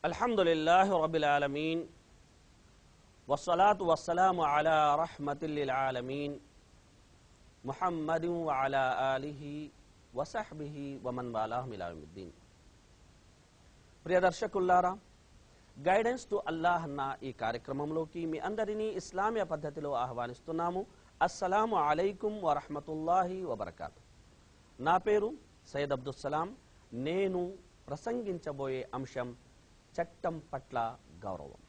అల్హమ్దులిల్లాహి రబ్బిల్ ఆలమీన్ వస్సలాతు వస్సలాము అలా రహ్మతిల్ లిల్ ఆలమీన్ ముహమ్మదిన్ వ అలా ఆలిహి వ సహ్బిహి వ మన్ వాలాహు ఇలా యౌమిద్దీన్. ప్రియ దర్శకులారా, గైడెన్స్ టు అల్లాహ్ అన్న ఈ కార్యక్రమంలోకి మీ అందరినీ ఇస్లామీయ పద్ధతిలో ఆహ్వానిస్తున్నాము. అస్సలాము అలైకుం వ రహ్మతుల్లాహి వ బరకాతు. నా పేరు సయ్యద్ అబ్దుల్ సలాం. నేను ప్రసంగించబోయే అంశం చట్టం పట్ల గౌరవం.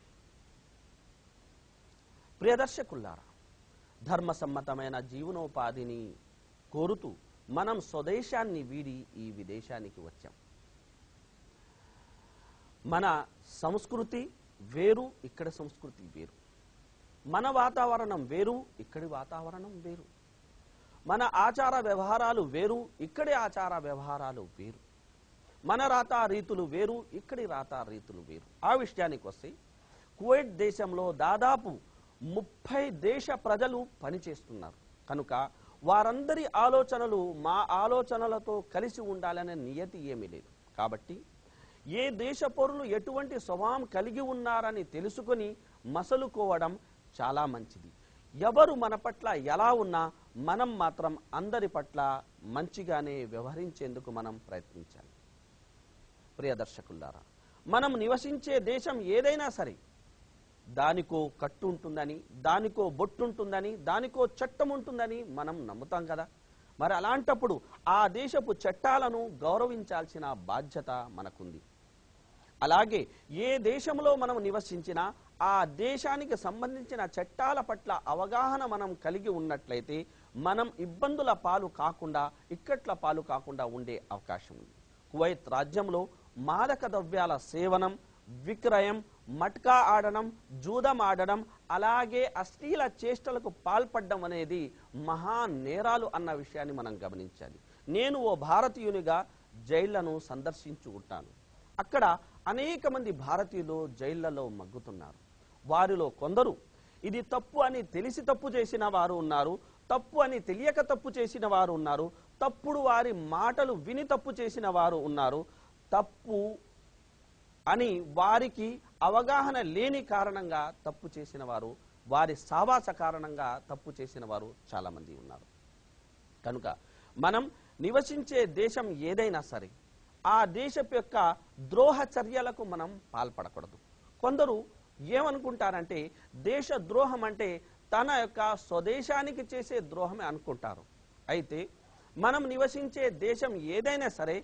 ప్రియదర్శకులారా, ధర్మసమ్మతమైన జీవనోపాధిని కోరుతూ మనం స్వదేశాన్ని వీడి ఈ విదేశానికి వచ్చాం. మన సంస్కృతి వేరు, ఇక్కడ సంస్కృతి వేరు. మన వాతావరణం వేరు, ఇక్కడి వాతావరణం వేరు. మన ఆచార వ్యవహారాలు వేరు, ఇక్కడి ఆచార వ్యవహారాలు వేరు. మన రాతా రీతులు వేరు, ఇక్కడి రాతా రీతులు వేరు. ఆ విషయానికి వస్తే, కువైట్ దేశంలో దాదాపు 30 దేశ ప్రజలు పనిచేస్తున్నారు. కనుక వారందరి ఆలోచనలు మా ఆలోచనలతో కలిసి ఉండాలనే నియతి ఏమీ లేదు. కాబట్టి ఏ దేశ పౌరులు ఎటువంటి స్వభావం కలిగి ఉన్నారని తెలుసుకొని మసలుకోవడం చాలా మంచిది. ఎవరు మన పట్ల ఎలా ఉన్నా మనం మాత్రం అందరి పట్ల మంచిగానే వ్యవహరించేందుకు మనం ప్రయత్నించాలి. ప్రియ దర్శకులారా, మనం నివసించే దేశం ఏదైనా సరే దానికో కట్టు ఉంటుందని, దానికో బొట్టు ఉంటుందని, దానికో చట్టం ఉంటుందని మనం నమ్ముతాం కదా. మరి అలాంటప్పుడు ఆ దేశపు చట్టాలను గౌరవించాల్సిన బాధ్యత మనకుంది. అలాగే ఏ దేశంలో మనం నివసించినా ఆ దేశానికి సంబంధించిన చట్టాల పట్ల అవగాహన మనం కలిగి ఉన్నట్లయితే మనం ఇబ్బందుల పాలు కాకుండా, ఇక్కట్ల పాలు కాకుండా ఉండే అవకాశం ఉంది. కువైత్ రాజ్యంలో మాదక ద్రవ్యాల సేవనం, విక్రయం, మట్కా ఆడడం, జూదం ఆడడం, అలాగే అశ్లీల చేష్టలకు పాల్పడడం అనేది మహా నేరాలు అన్న విషయాన్ని మనం గమనించాలి. నేను ఓ భారతీయునిగా జైళ్లను సందర్శించు ఉంటాను. అక్కడ అనేక మంది భారతీయులు జైళ్లలో మగ్గుతున్నారు. వారిలో కొందరు ఇది తప్పు అని తెలిసి తప్పు చేసిన వారు ఉన్నారు, తప్పు అని తెలియక తప్పు చేసిన వారు ఉన్నారు, తప్పుడు వారి మాటలు విని తప్పు చేసిన వారు ఉన్నారు, తప్పు అని వారికి అవగాహన లేని కారణంగా తప్పు చేసిన వారు, వారి సావాస కారణంగా తప్పు చేసిన వారు చాలా మంది ఉన్నారు. కనుక మనం నివసించే దేశం ఏదైనా సరే ఆ దేశం యొక్క ద్రోహ చర్యలకు మనం పాల్పడకూడదు. కొందరు ఏమనుకుంటారంటే దేశ ద్రోహం అంటే తన యొక్క స్వదేశానికి చేసే ద్రోహమే అనుకుంటారు. అయితే మనం నివసించే దేశం ఏదైనా సరే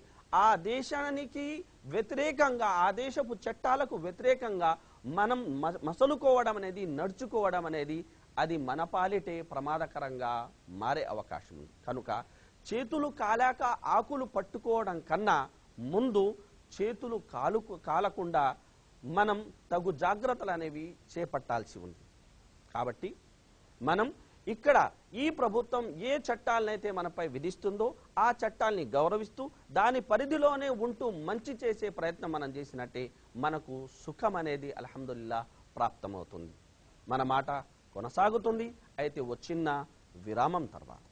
ఆ దేశానికి వ్యతిరేకంగా, ఆ దేశపు చట్టాలకు వ్యతిరేకంగా మనం మసలుకోవడం అనేది, నడుచుకోవడం అనేది అది మన పాలిటే ప్రమాదకరంగా మారే అవకాశం ఉంది. కనుక చేతులు కాలాక ఆకులు పట్టుకోవడం కన్నా ముందు చేతులు కాలకుండా మనం తగు జాగ్రత్తలు అనేవి చేపట్టాల్సి ఉంది. కాబట్టి మనం ఇక్కడ ఈ ప్రభుత్వం ఏ చట్టాలనైతే మనపై విధిస్తుందో ఆ చట్టాల్ని గౌరవిస్తూ దాని పరిధిలోనే ఉంటూ మంచి చేసే ప్రయత్నం మనం చేసినట్టే మనకు సుఖం అనేది అల్హమ్దులిల్లాహ్ ప్రాప్తమవుతుంది. మన మాట కొనసాగుతుంది. అయితే ఓ చిన్న విరామం తర్వాత.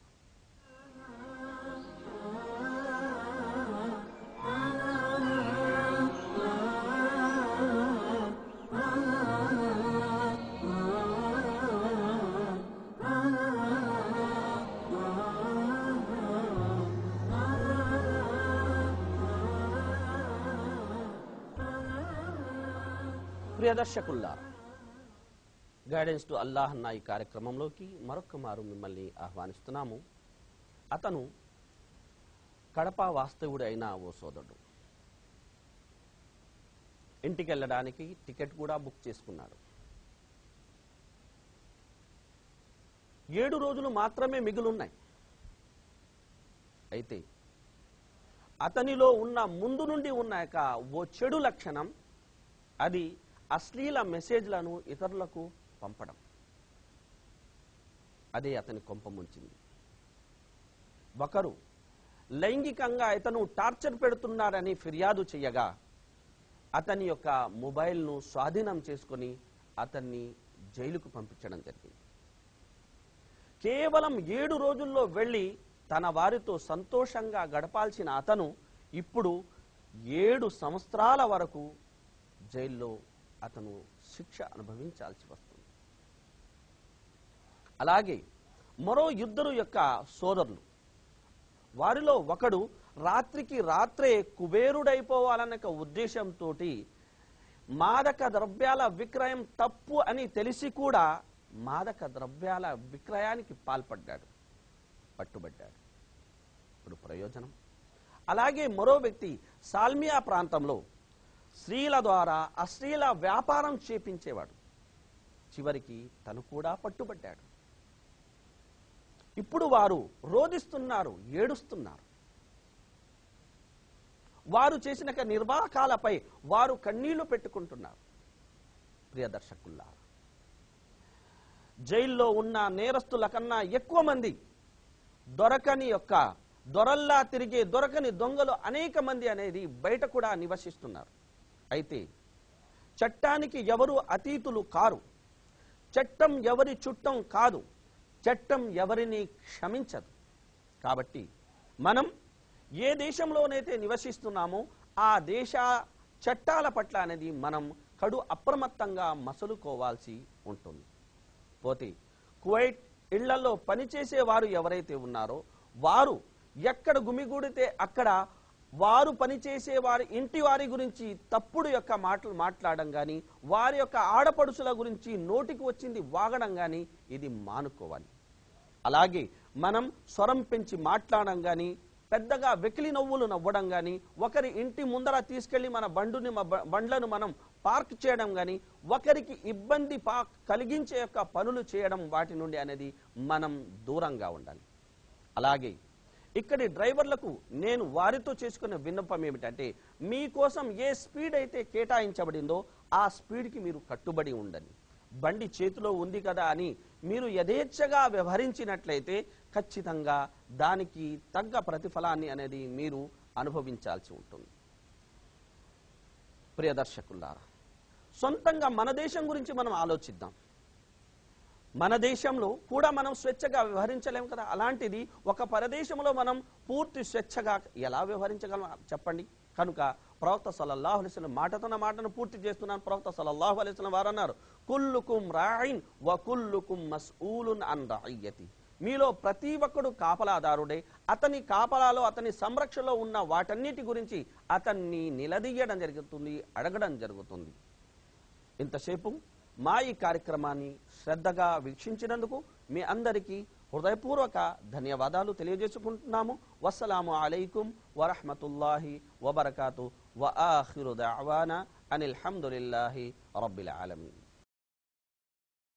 ప్రియదర్శకుల్లారా, గైడెన్స్ టు అల్లాహ్ అన్న ఈ కార్యక్రమంలోకి మరొక్క మారు మిమ్మల్ని ఆహ్వానిస్తున్నాము. అతను కడప వాస్తవుడు అయిన ఓ సోదరుడు. ఇంటికి వెళ్ళడానికి టికెట్ కూడా బుక్ చేసుకున్నాడు. 7 రోజులు మాత్రమే మిగులున్నాయి. అయితే అతనిలో ఉన్న ముందు నుండి ఉన్న ఓ చెడు లక్షణం, అది అశ్లీల మెసేజ్లను ఇతరులకు పంపడం. అదే అతని కొంప ముంచింది. ఒకరు లైంగికంగా ఇతను టార్చర్ పెడుతున్నాడని ఫిర్యాదు చేయగా అతని యొక్క మొబైల్ను స్వాధీనం చేసుకుని అతన్ని జైలుకు పంపించడం జరిగింది. కేవలం 7 రోజుల్లో వెళ్ళి తన వారితో సంతోషంగా గడపాల్సిన అతను ఇప్పుడు 7 సంవత్సరాల వరకు జైల్లో అతను శిక్ష అనుభవించాల్సి వస్తుంది. అలాగే మరో ఇద్దరు యొక్క సోదరులు, వారిలో ఒకడు రాత్రికి రాత్రే కుబేరుడైపోవాలన్న ఉద్దేశంతో మాదక ద్రవ్యాల విక్రయం తప్పు అని తెలిసి కూడా మాదక ద్రవ్యాల విక్రయానికి పాల్పడ్డాడు, పట్టుబడ్డాడు. ఇప్పుడు ప్రయోజనం. అలాగే మరో వ్యక్తి సాల్మియా ప్రాంతంలో స్త్రీల ద్వారా అశ్లీల వ్యాపారం చేపించేవాడు. చివరికి తను కూడా పట్టుబడ్డాడు. ఇప్పుడు వారు రోదిస్తున్నారు, ఏడుస్తున్నారు. వారు చేసిన నిర్వాకాలపై వారు కన్నీళ్లు పెట్టుకుంటున్నారు. ప్రియ దర్శకుల్లారా, జైల్లో ఉన్న నేరస్తుల కన్నా ఎక్కువ మంది దొరల్లా తిరిగే దొరకని దొంగలు అనేక మంది అనేది బయట కూడా నివసిస్తున్నారు. అయితే చట్టానికి ఎవరు అతీతులు కారు. చట్టం ఎవరి చుట్టం కాదు. చట్టం ఎవరిని క్షమించదు. కాబట్టి మనం ఏ దేశంలోనైతే నివసిస్తున్నామో ఆ దేశ చట్టాల పట్ల అనేది మనం కడు అప్రమత్తంగా మసలుకోవాల్సి ఉంటుంది. పోతే కువైట్ ఇళ్లలో పనిచేసే వారు ఎవరైతే ఉన్నారో వారు ఎక్కడ గుమిగూడితే అక్కడ వారు పనిచేసే వారి ఇంటి వారి గురించి తప్పుడు యొక్క మాటలు మాట్లాడడం కానీ, వారి యొక్క ఆడపడుచుల గురించి నోటికి వచ్చింది వాగడం కానీ ఇది మానుకోవాలి. అలాగే మనం స్వరం పెంచి మాట్లాడడం కానీ, పెద్దగా వెకిలి నవ్వులు నవ్వడం కానీ, ఒకరి ఇంటి ముందర తీసుకెళ్లి మన బండ్లను మనం పార్క్ చేయడం కానీ, ఒకరికి ఇబ్బంది కలిగించే యొక్క పనులు చేయడం, వాటి నుండి అనేది మనం దూరంగా ఉండాలి. అలాగే ఇక్కడి డ్రైవర్లకు నేను వారితో చేసుకున్న విన్నపం ఏమిటంటే, మీకోసం ఏ స్పీడ్ అయితే కేటాయించబడిందో ఆ స్పీడ్కి మీరు కట్టుబడి ఉండండి. బండి చేతిలో ఉంది కదా అని మీరు యథేచ్ఛగా వ్యవహరించినట్లయితే ఖచ్చితంగా దానికి తగ్గ ప్రతిఫలాన్ని అనేది మీరు అనుభవించాల్సి ఉంటుంది. ప్రియ దర్శకులారా, సొంతంగా మన దేశం గురించి మనం ఆలోచిద్దాం. మన దేశంలో కూడా మనం స్వేచ్ఛగా వ్యవహరించలేము కదా. అలాంటిది ఒక పరదేశంలో మనం పూర్తి స్వేచ్ఛగా ఎలా వ్యవహరించగలం చెప్పండి. కనుక ప్రవక్త సల్లల్లాహు అలైహి వసల్లం మాటను పూర్తి చేస్తున్నాను. ప్రవక్త సల్లల్లాహు అలైహి వసల్లం వారు అన్నారు, కుల్లుకుం రాయిన్ వ కుల్లుకుం మస్ఊలున్ అన్ రఇయ్యతి. మీలో ప్రతి ఒక్కడు కాపలాదారుడే. అతని కాపలాలో, అతని సంరక్షణలో ఉన్న వాటన్నిటి గురించి అతన్ని నిలదీయడం జరుగుతుంది, అడగడం జరుగుతుంది. ఇంతసేపు మా ఈ కార్యక్రమాన్ని శ్రద్ధగా వీక్షించినందుకు మీ అందరికీ హృదయపూర్వక ధన్యవాదాలు తెలియజేసుకుంటున్నాము. వస్సలాము అలైకుం వరహ్మతుల్లాహి వబరకాతు. వ ఆఖిరు దఅవానా అనిల్ హమ్దులిల్లాహి రబ్బిల్ ఆలమీన్.